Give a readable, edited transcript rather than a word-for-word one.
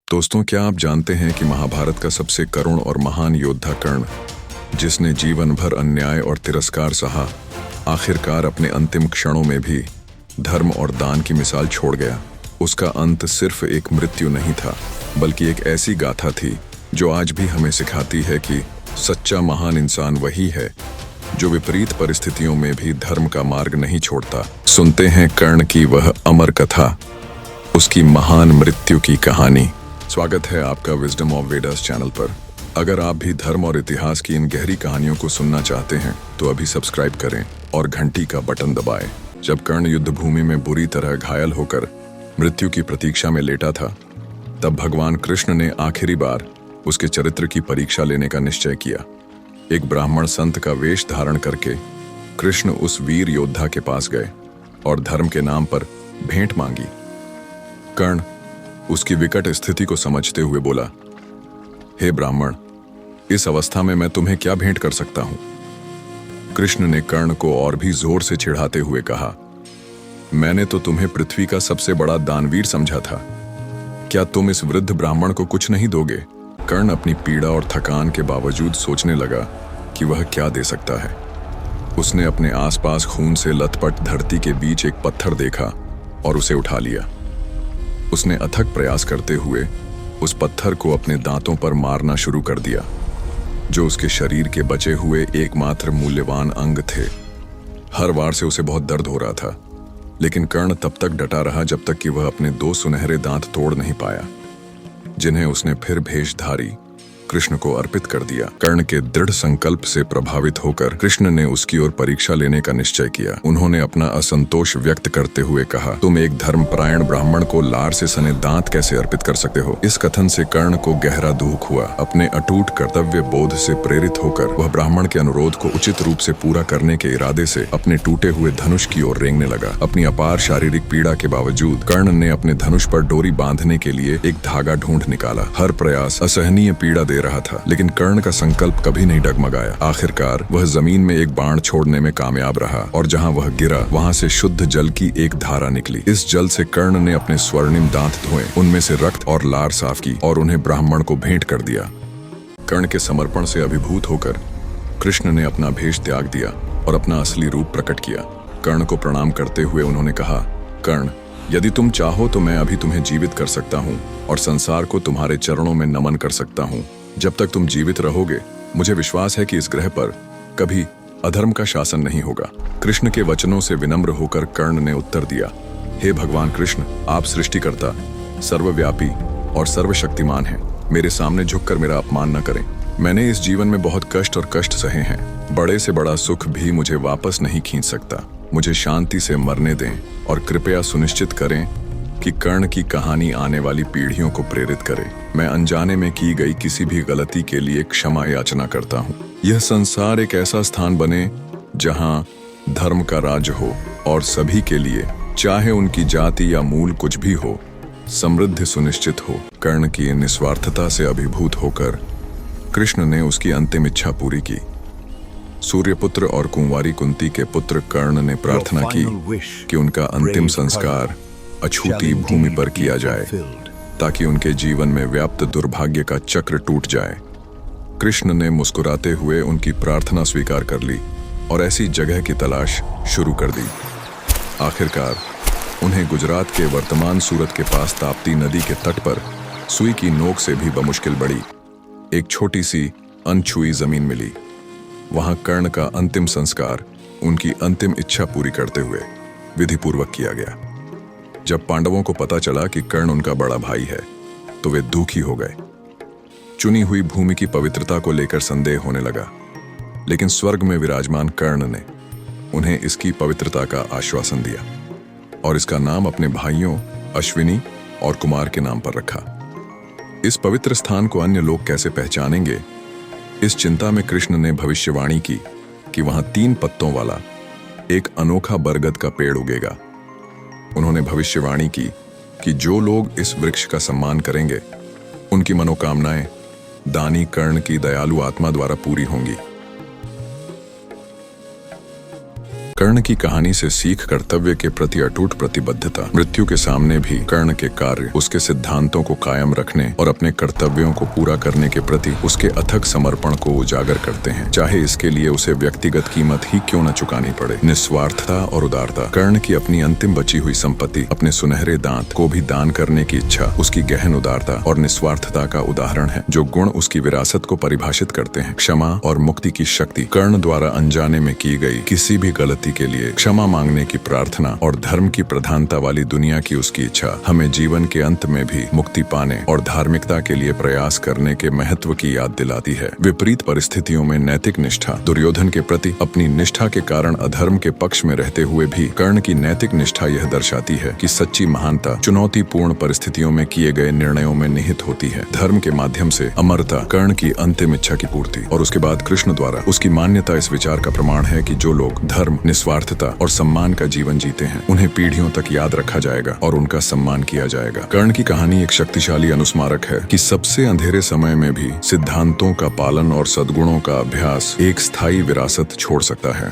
दोस्तों, क्या आप जानते हैं कि महाभारत का सबसे करुण और महान योद्धा कर्ण, जिसने जीवन भर अन्याय और तिरस्कार सहा, आखिरकार अपने अंतिम क्षणों में भी धर्म और दान की मिसाल छोड़ गया। उसका अंत सिर्फ एक मृत्यु नहीं था, बल्कि एक ऐसी गाथा थी जो आज भी हमें सिखाती है कि सच्चा महान इंसान वही है जो विपरीत परिस्थितियों में भी धर्म का मार्ग नहीं छोड़ता। सुनते हैं कर्ण की वह अमर कथा, उसकी महान मृत्यु की कहानी। स्वागत है आपका विजडम ऑफ वेदास चैनल पर। अगर आप भी धर्म और इतिहास की इन गहरी कहानियों को सुनना चाहते हैं तो अभी सब्सक्राइब करें और घंटी का बटन दबाएं। जब कर्ण युद्ध भूमि में बुरी तरह घायल होकर मृत्यु की प्रतीक्षा में लेटा था, तब भगवान कृष्ण ने आखिरी बार उसके चरित्र की परीक्षा लेने का निश्चय किया। एक ब्राह्मण संत का वेश धारण करके कृष्ण उस वीर योद्धा के पास गए और धर्म के नाम पर भेंट मांगी। कर्ण उसकी विकट स्थिति को समझते हुए बोला, हे ब्राह्मण, इस अवस्था में मैं तुम्हें क्या भेंट कर सकता हूं? कृष्ण ने कर्ण को और भी जोर से चिढ़ाते हुए कहा, मैंने तो तुम्हें पृथ्वी का सबसे बड़ा दानवीर समझा था। क्या तुम इस वृद्ध ब्राह्मण को कुछ नहीं दोगे? कर्ण अपनी पीड़ा और थकान के बावजूद सोचने लगा कि वह क्या दे सकता है। उसने अपने आसपास खून से लथपथ धरती के बीच एक पत्थर देखा और उसे उठा लिया। उसने अथक प्रयास करते हुए उस पत्थर को अपने दांतों पर मारना शुरू कर दिया, जो उसके शरीर के बचे हुए एकमात्र मूल्यवान अंग थे। हर बार से उसे बहुत दर्द हो रहा था, लेकिन कर्ण तब तक डटा रहा जब तक कि वह अपने 2 सुनहरे दांत तोड़ नहीं पाया, जिन्हें उसने फिर भेषधारी कृष्ण को अर्पित कर दिया। कर्ण के दृढ़ संकल्प से प्रभावित होकर कृष्ण ने उसकी ओर परीक्षा लेने का निश्चय किया। उन्होंने अपना असंतोष व्यक्त करते हुए कहा, तुम एक धर्मपरायण ब्राह्मण को लार से सने दांत कैसे अर्पित कर सकते हो? इस कथन से कर्ण को गहरा दुख हुआ। अपने अटूट कर्तव्य बोध से प्रेरित होकर वह ब्राह्मण के अनुरोध को उचित रूप से पूरा करने के इरादे से अपने टूटे हुए धनुष की ओर रेंगने लगा। अपनी अपार शारीरिक पीड़ा के बावजूद कर्ण ने अपने धनुष पर डोरी बांधने के लिए एक धागा ढूंढ निकाला। हर प्रयास असहनीय पीड़ा दे रहा था, लेकिन कर्ण का संकल्प कभी नहीं डगमगाया। आखिरकार वह जमीन में एक बाण छोड़ने में कामयाब रहा और जहां वह गिरा वहां से शुद्ध जल की एक धारा निकली। इस जल से कर्ण ने अपने स्वर्णिम दांत धोए, उनमें से रक्त और लार साफ की और उन्हें ब्राह्मण को भेंट कर दिया। कर्ण के समर्पण से अभिभूत होकर कृष्ण ने अपना भेष त्याग दिया और अपना असली रूप प्रकट किया। कर्ण को प्रणाम करते हुए उन्होंने कहा, कर्ण, यदि तुम चाहो तो मैं अभी तुम्हें जीवित कर सकता हूँ और संसार को तुम्हारे चरणों में नमन कर सकता हूँ। जब तक तुम जीवित रहोगे, मुझे विश्वास है कि इस ग्रह पर कभी अधर्म का शासन नहीं होगा। कृष्ण के वचनों से विनम्र होकर कर्ण ने उत्तर दिया, हे भगवान कृष्ण, आप सृष्टिकर्ता, सर्वव्यापी और सर्वशक्तिमान हैं। मेरे सामने झुककर मेरा अपमान न करें। मैंने इस जीवन में बहुत कष्ट और कष्ट सहे हैं। बड़े से बड़ा सुख भी मुझे वापस नहीं खींच सकता। मुझे शांति से मरने दें और कृपया सुनिश्चित करें कि कर्ण की कहानी आने वाली पीढ़ियों को प्रेरित करे। मैं अनजाने में की गई किसी भी गलती के लिए क्षमा याचना करता हूँ। यह संसार एक ऐसा स्थान बने जहाँ धर्म का राज हो और सभी के लिए, चाहे उनकी जाति या मूल कुछ भी हो, समृद्धि सुनिश्चित हो। कर्ण की निस्वार्थता से अभिभूत होकर कृष्ण ने उसकी अंतिम इच्छा पूरी की। सूर्यपुत्र और कुंवारी कुंती के पुत्र कर्ण ने प्रार्थना की कि उनका अंतिम संस्कार अछूती भूमि पर किया जाए, ताकि उनके जीवन में व्याप्त दुर्भाग्य का चक्र टूट जाए। कृष्ण ने मुस्कुराते हुए उनकी प्रार्थना स्वीकार कर ली और ऐसी जगह की तलाश शुरू कर दी। आखिरकार उन्हें गुजरात के वर्तमान सूरत के पास ताप्ती नदी के तट पर सुई की नोक से भी बमुश्किल बड़ी एक छोटी सी अनछुई जमीन मिली। वहां कर्ण का अंतिम संस्कार उनकी अंतिम इच्छा पूरी करते हुए विधिपूर्वक किया गया। जब पांडवों को पता चला कि कर्ण उनका बड़ा भाई है, तो वे दुखी हो गए। चुनी हुई भूमि की पवित्रता को लेकर संदेह होने लगा, लेकिन स्वर्ग में विराजमान कर्ण ने उन्हें इसकी पवित्रता का आश्वासन दिया और इसका नाम अपने भाइयों अश्विनी और कुमार के नाम पर रखा। इस पवित्र स्थान को अन्य लोग कैसे पहचानेंगे, इस चिंता में कृष्ण ने भविष्यवाणी की कि वहां 3 पत्तों वाला एक अनोखा बरगद का पेड़ उगेगा। उन्होंने भविष्यवाणी की कि जो लोग इस वृक्ष का सम्मान करेंगे, उनकी मनोकामनाएं दानी कर्ण की दयालु आत्मा द्वारा पूरी होंगी। कर्ण की कहानी से सीख कर्तव्य के प्रति अटूट प्रतिबद्धता। मृत्यु के सामने भी कर्ण के कार्य उसके सिद्धांतों को कायम रखने और अपने कर्तव्यों को पूरा करने के प्रति उसके अथक समर्पण को उजागर करते हैं, चाहे इसके लिए उसे व्यक्तिगत कीमत ही क्यों न चुकानी पड़े। निस्वार्थता और उदारता। कर्ण की अपनी अंतिम बची हुई संपत्ति, अपने सुनहरे दांत को भी दान करने की इच्छा उसकी गहन उदारता और निस्वार्थता का उदाहरण है, जो गुण उसकी विरासत को परिभाषित करते हैं। क्षमा और मुक्ति की शक्ति। कर्ण द्वारा अनजाने में की गई किसी भी गलती के लिए क्षमा मांगने की प्रार्थना और धर्म की प्रधानता वाली दुनिया की उसकी इच्छा हमें जीवन के अंत में भी मुक्ति पाने और धार्मिकता के लिए प्रयास करने के महत्व की याद दिलाती है। विपरीत परिस्थितियों में नैतिक निष्ठा। दुर्योधन के प्रति अपनी निष्ठा के कारण अधर्म के पक्ष में रहते हुए भी कर्ण की नैतिक निष्ठा यह दर्शाती है कि सच्ची महानता चुनौतीपूर्ण परिस्थितियों में किए गए निर्णयों में निहित होती है। धर्म के माध्यम से अमरता। कर्ण की अंतिम इच्छा की पूर्ति और उसके बाद कृष्ण द्वारा उसकी मान्यता इस विचार का प्रमाण है कि जो लोग धर्म, निस्वार्थता और सम्मान का जीवन जीते हैं उन्हें पीढ़ियों तक याद रखा जाएगा और उनका सम्मान किया जाएगा। कर्ण की कहानी एक शक्तिशाली अनुस्मारक है कि सबसे अंधेरे समय में भी सिद्धांतों का पालन और सद्गुणों का अभ्यास एक स्थायी विरासत छोड़ सकता है।